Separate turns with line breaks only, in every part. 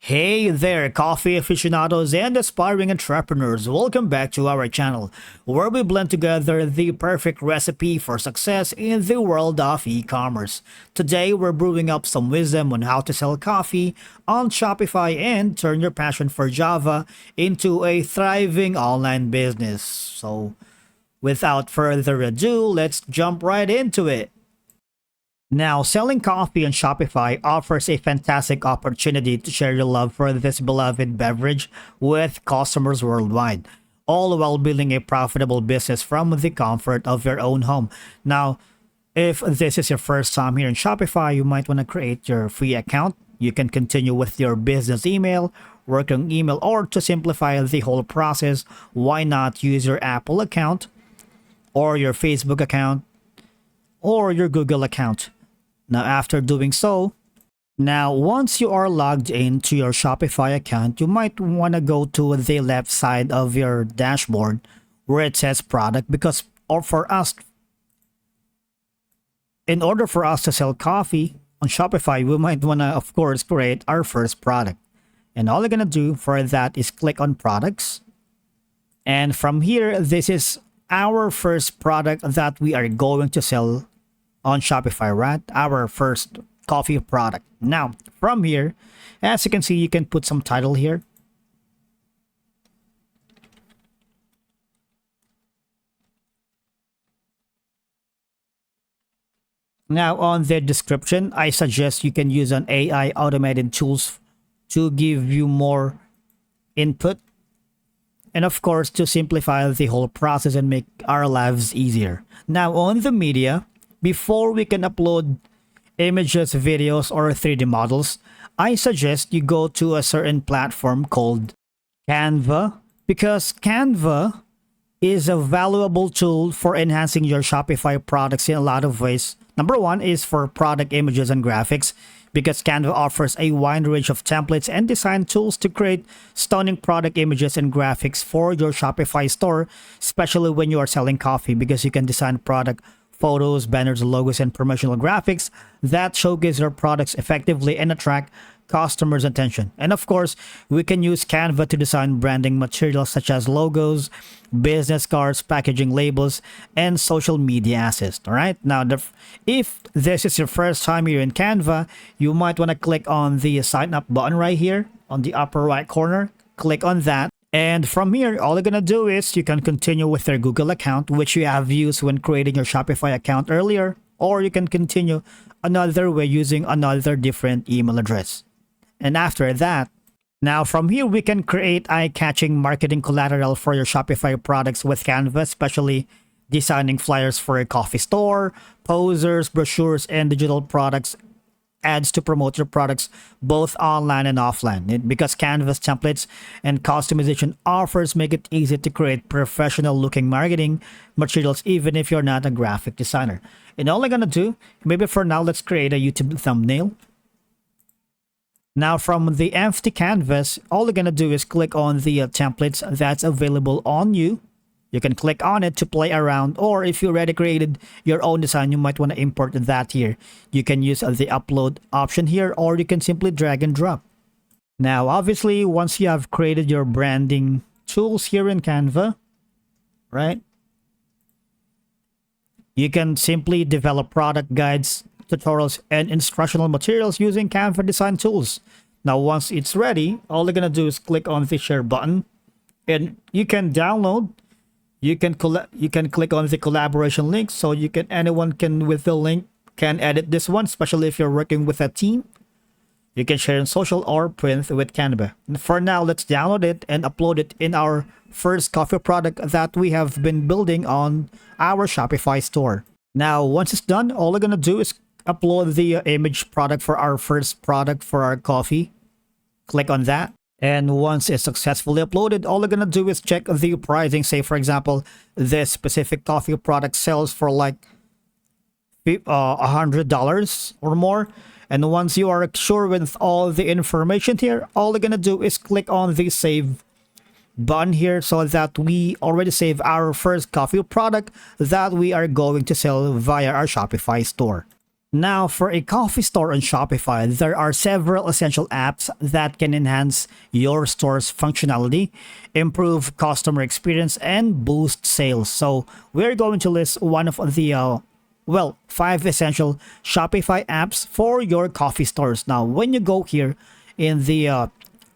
Hey there, coffee aficionados and aspiring entrepreneurs. Welcome back to our channel, where we blend together the perfect recipe for success in the world of e-commerce. Today, we're brewing up some wisdom on how to sell coffee on Shopify and turn your passion for Java into a thriving online business. So, without further ado, let's jump right into it. Now, selling coffee on Shopify offers a fantastic opportunity to share your love for this beloved beverage with customers worldwide, all while building a profitable business from the comfort of your own home. Now, if this is your first time here in Shopify, you might want to create your free account. You can continue with your business email, working email, or to simplify the whole process, why not use your Apple account or your Facebook account or your Google account? Now, after doing so, once you are logged into your Shopify account, you might want to go to the left side of your dashboard where it says product in order for us to sell coffee on Shopify, we might want to, of course, create our first product. And all you're going to do for that is click on products. And from here, this is our first product that we are going to sell on Shopify, right? Our first coffee product. Now, from here, as you can see, you can put some title here. Now, on the description, I suggest you can use an AI automated tools to give you more input. And of course, to simplify the whole process and make our lives easier. Now, on the media, before we can upload images, videos, or 3D models, I suggest you go to a certain platform called Canva, because Canva is a valuable tool for enhancing your Shopify products in a lot of ways. Number one is for product images and graphics, because Canva offers a wide range of templates and design tools to create stunning product images and graphics for your Shopify store, especially when you are selling coffee, because you can design product photos, banners, logos, and promotional graphics that showcase your products effectively and attract customers' attention. And of course, we can use Canva to design branding materials such as logos, business cards, packaging labels, and social media assets. All right. Now, if this is your first time here in Canva, you might want to click on the sign up button right here on the upper right corner. Click on that. And from here, all you're going to do is you can continue with your Google account, which you have used when creating your Shopify account earlier, or you can continue another way using another different email address. And after that, now from here, we can create eye-catching marketing collateral for your Shopify products with Canva, especially designing flyers for a coffee store, posters, brochures, and digital products ads to promote your products both online and offline. Because Canvas templates and customization offers make it easy to create professional looking marketing materials even if you're not a graphic designer. And all I'm gonna do, maybe for now, let's create a YouTube thumbnail. Now, from the empty canvas, all you're gonna do is click on the templates that's available on you. You can click on it to play around, or if you already created your own design, you might want to import that here. You can use the upload option here, or you can simply drag and drop. Now, obviously, once you have created your branding tools here in Canva, right? You can simply develop product guides, tutorials, and instructional materials using Canva design tools. Now, once it's ready, all you're going to do is click on the share button, and you can download. You can click on the collaboration link, so anyone can with the link can edit this one, especially if you're working with a team. You can share in social or print with Canva. And for now, let's download it and upload it in our first coffee product that we have been building on our Shopify store. Now, once it's done, all we're gonna do is upload the image product for our first product for our coffee. Click on that. And once it's successfully uploaded, all you're going to do is check the pricing. Say, for example, this specific coffee product sells for like $100 or more. And once you are sure with all the information here, all you're going to do is click on the save button here, so that we already save our first coffee product that we are going to sell via our Shopify store. Now, for a coffee store on Shopify, there are several essential apps that can enhance your store's functionality, improve customer experience, and boost sales. So, we're going to list one of the, 5 essential Shopify apps for your coffee stores. Now, when you go here in the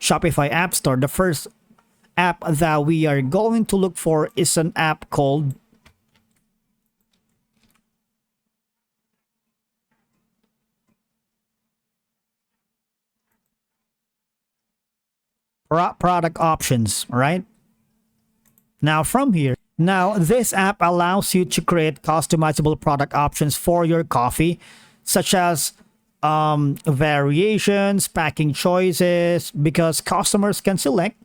Shopify App Store, the first app that we are going to look for is an app called Product Options, right? Now from here, now this app allows you to create customizable product options for your coffee, such as variations, packing choices, because customers can select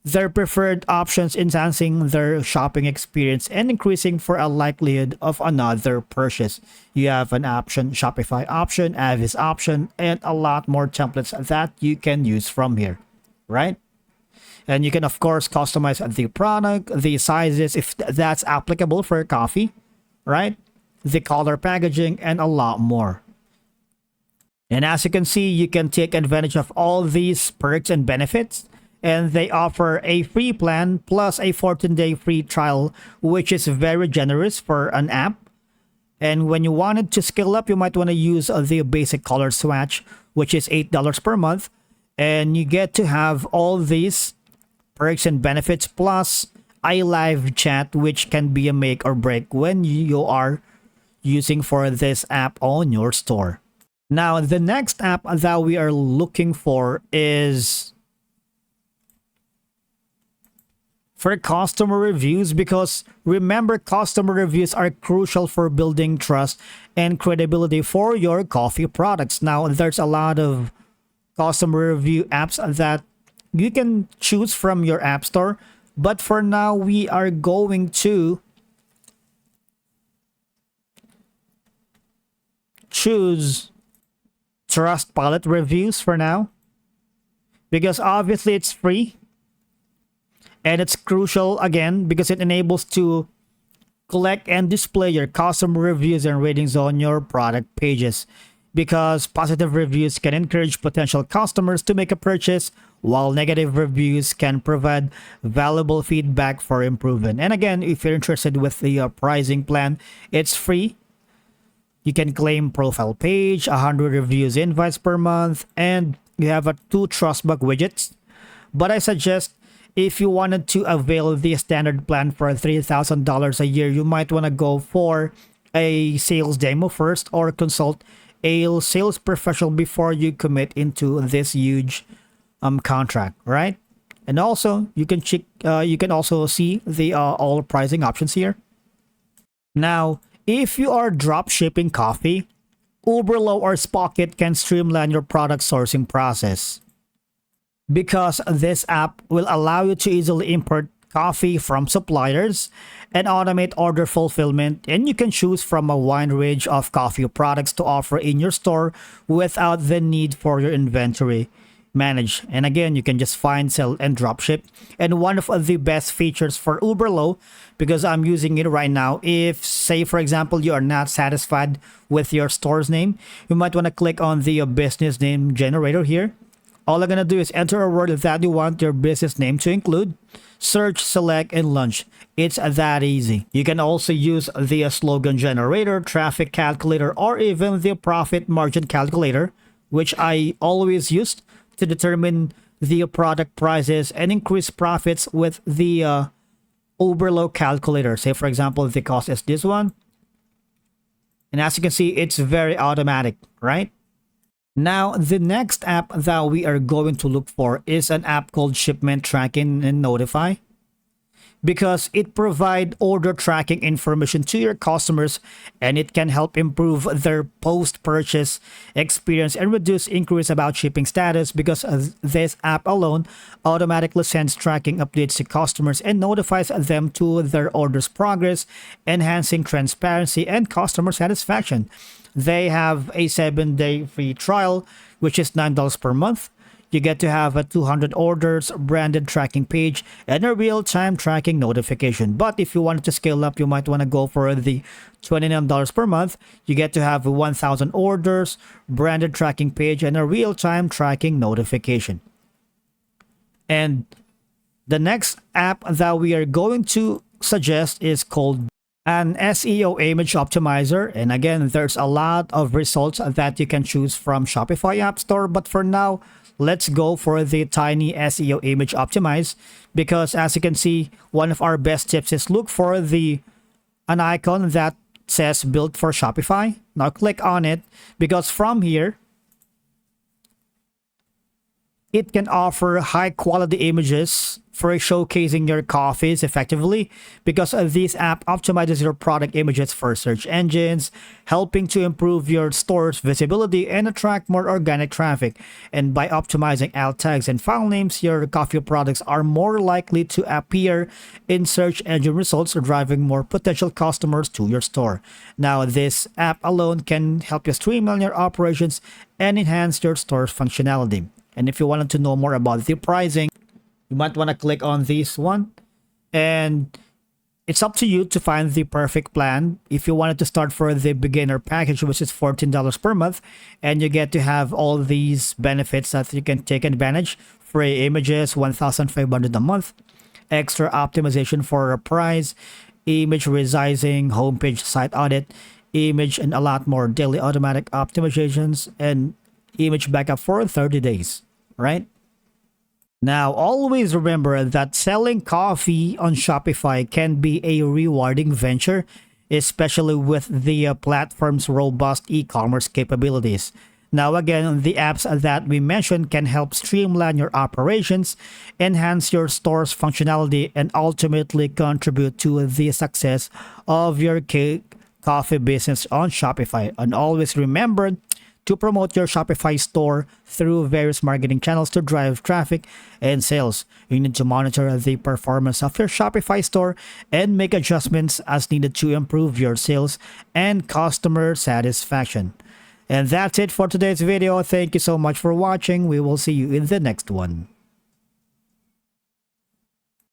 their preferred options, enhancing their shopping experience and increasing for a likelihood of another purchase. You have an option, Shopify option, Avis option, and a lot more templates that you can use from here, right? And you can of course customize the product, the sizes if that's applicable for coffee, right? The color, packaging, and a lot more. And as you can see, you can take advantage of all these perks and benefits. And they offer a free plan plus a 14-day free trial, which is very generous for an app. And when you wanted to scale up, you might want to use the basic color swatch, which is $8 per month. And you get to have all these perks and benefits plus a live chat, which can be a make or break when you are using for this app on your store. Now, the next app that we are looking for is for customer reviews, because remember, customer reviews are crucial for building trust and credibility for your coffee products. Now, there's a lot of customer review apps that you can choose from your app store, but for now, we are going to choose Trustpilot reviews for now, because obviously it's free. And it's crucial again because it enables to collect and display your customer reviews and ratings on your product pages. Because positive reviews can encourage potential customers to make a purchase, while negative reviews can provide valuable feedback for improvement. And again, if you're interested with the pricing plan, it's free. You can claim profile page, 100 reviews invites per month, and you have 2 Trustbox widgets. But I suggest if you wanted to avail the standard plan for $3,000 a year, you might want to go for a sales demo first or consult a sales professional before you commit into this huge contract, right? And also, you can check. You can also see the all pricing options here. Now, if you are drop shipping coffee, Uberlo or Spocket can streamline your product sourcing process, because this app will allow you to easily import coffee from suppliers and automate order fulfillment, and you can choose from a wide range of coffee products to offer in your store without the need for your inventory managed. And again, you can just find, sell, and drop ship. And one of the best features for Uberlo, because I'm using it right now, if say for example you are not satisfied with your store's name, you might want to click on the business name generator here. All I'm going to do is enter a word that you want your business name to include, search, select, and launch. It's that easy. You can also use the slogan generator, traffic calculator, or even the profit margin calculator, which I always used to determine the product prices and increase profits with the Uberlo calculator. Say, for example, the cost is this one. And as you can see, it's very automatic, right? Now, the next app that we are going to look for is an app called Shipment Tracking and Notify, because it provides order tracking information to your customers, and it can help improve their post-purchase experience and reduce inquiries about shipping status, because this app alone automatically sends tracking updates to customers and notifies them to their order's progress, enhancing transparency and customer satisfaction. They have a 7-day free trial, which is $9 per month. You get to have a 200 orders, branded tracking page, and a real-time tracking notification. But if you wanted to scale up, you might want to go for the $29 per month. You get to have 1,000 orders, branded tracking page, and a real-time tracking notification. And the next app that we are going to suggest is called an SEO image optimizer. And again, there's a lot of results that you can choose from Shopify App Store. But for now, let's go for the tiny SEO image optimize, because as you can see, one of our best tips is look for an icon that says built for Shopify. Now click on it, because from here, it can offer high quality images for showcasing your coffees effectively, because this app optimizes your product images for search engines, helping to improve your store's visibility and attract more organic traffic. And by optimizing alt tags and file names, your coffee products are more likely to appear in search engine results, driving more potential customers to your store. Now, this app alone can help you streamline your operations and enhance your store's functionality. And if you wanted to know more about the pricing, you might want to click on this one. And it's up to you to find the perfect plan. If you wanted to start for the beginner package, which is $14 per month, and you get to have all these benefits that you can take advantage: free images, 1,500 a month, extra optimization for a price, image resizing, homepage site audit, image and a lot more, daily automatic optimizations, and image backup for 30 days, right? Now, always remember that selling coffee on Shopify can be a rewarding venture, especially with the platform's robust e-commerce capabilities. Now, again, the apps that we mentioned can help streamline your operations, enhance your store's functionality, and ultimately contribute to the success of your coffee business on Shopify. And always remember to promote your Shopify store through various marketing channels to drive traffic and sales. You need to monitor the performance of your Shopify store and make adjustments as needed to improve your sales and customer satisfaction. And that's it for today's video. Thank you so much for watching. We will see you in the next one.